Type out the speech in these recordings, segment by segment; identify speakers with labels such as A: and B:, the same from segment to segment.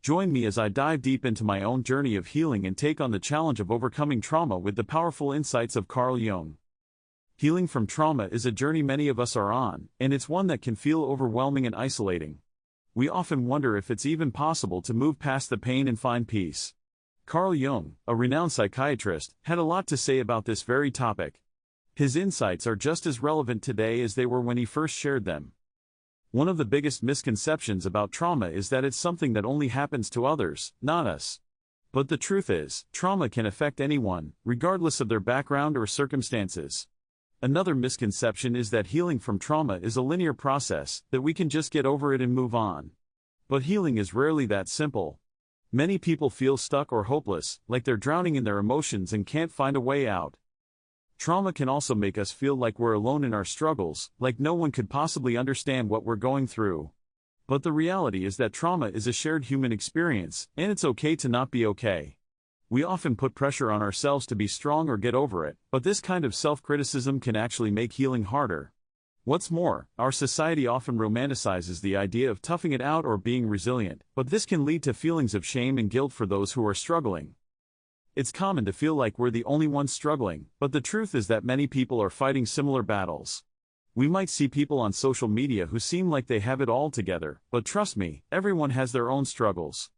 A: Join me as I dive deep into my own journey of healing and take on the challenge of overcoming trauma with the powerful insights of Carl Jung. Healing from trauma is a journey many of us are on, and it's one that can feel overwhelming and isolating. We often wonder if it's even possible to move past the pain and find peace. Carl Jung, a renowned psychiatrist, had a lot to say about this very topic. His insights are just as relevant today as they were when he first shared them. One of the biggest misconceptions about trauma is that it's something that only happens to others, not us. But the truth is, trauma can affect anyone, regardless of their background or circumstances. Another misconception is that healing from trauma is a linear process, that we can just get over it and move on. But healing is rarely that simple. Many people feel stuck or hopeless, like they're drowning in their emotions and can't find a way out. Trauma can also make us feel like we're alone in our struggles, like no one could possibly understand what we're going through. But the reality is that trauma is a shared human experience, and it's okay to not be okay. We often put pressure on ourselves to be strong or get over it, but this kind of self-criticism can actually make healing harder. What's more, our society often romanticizes the idea of toughing it out or being resilient, but this can lead to feelings of shame and guilt for those who are struggling. It's common to feel like we're the only ones struggling, but the truth is that many people are fighting similar battles. We might see people on social media who seem like they have it all together, but trust me, everyone has their own struggles.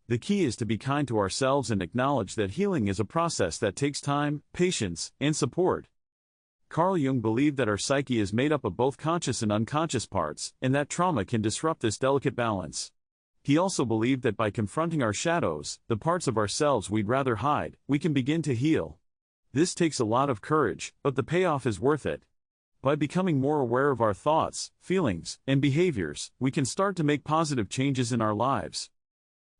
A: The key is to be kind to ourselves and acknowledge that healing is a process that takes time, patience, and support. Carl Jung believed that our psyche is made up of both conscious and unconscious parts, and that trauma can disrupt this delicate balance. He also believed that by confronting our shadows, the parts of ourselves we'd rather hide, we can begin to heal. This takes a lot of courage, but the payoff is worth it. By becoming more aware of our thoughts, feelings, and behaviors, we can start to make positive changes in our lives.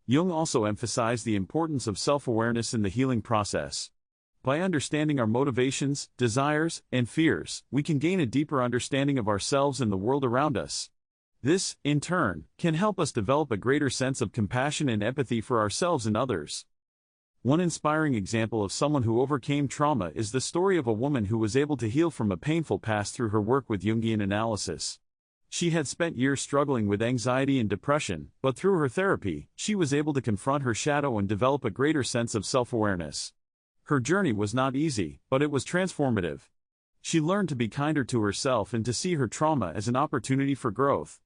A: Jung also emphasized the importance of self-awareness in the healing process. By understanding our motivations, desires, and fears, we can gain a deeper understanding of ourselves and the world around us. This, in turn, can help us develop a greater sense of compassion and empathy for ourselves and others. One inspiring example of someone who overcame trauma is the story of a woman who was able to heal from a painful past through her work with Jungian analysis. She had spent years struggling with anxiety and depression, but through her therapy, she was able to confront her shadow and develop a greater sense of self-awareness. Her journey was not easy, but it was transformative. She learned to be kinder to herself and to see her trauma as an opportunity for growth.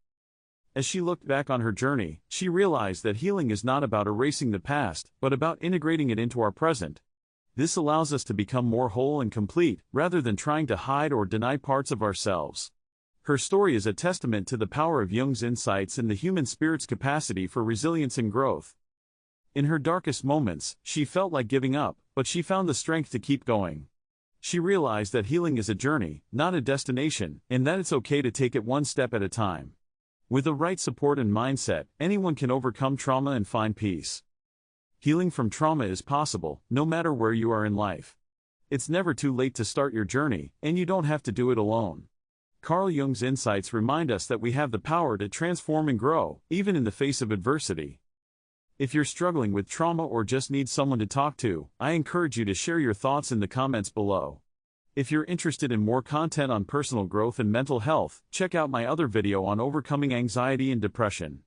A: As she looked back on her journey, she realized that healing is not about erasing the past, but about integrating it into our present. This allows us to become more whole and complete, rather than trying to hide or deny parts of ourselves. Her story is a testament to the power of Jung's insights and the human spirit's capacity for resilience and growth. In her darkest moments, she felt like giving up, but she found the strength to keep going. She realized that healing is a journey, not a destination, and that it's okay to take it one step at a time. With the right support and mindset, anyone can overcome trauma and find peace. Healing from trauma is possible, no matter where you are in life. It's never too late to start your journey, and you don't have to do it alone. Carl Jung's insights remind us that we have the power to transform and grow, even in the face of adversity. If you're struggling with trauma or just need someone to talk to, I encourage you to share your thoughts in the comments below. If you're interested in more content on personal growth and mental health, check out my other video on overcoming anxiety and depression.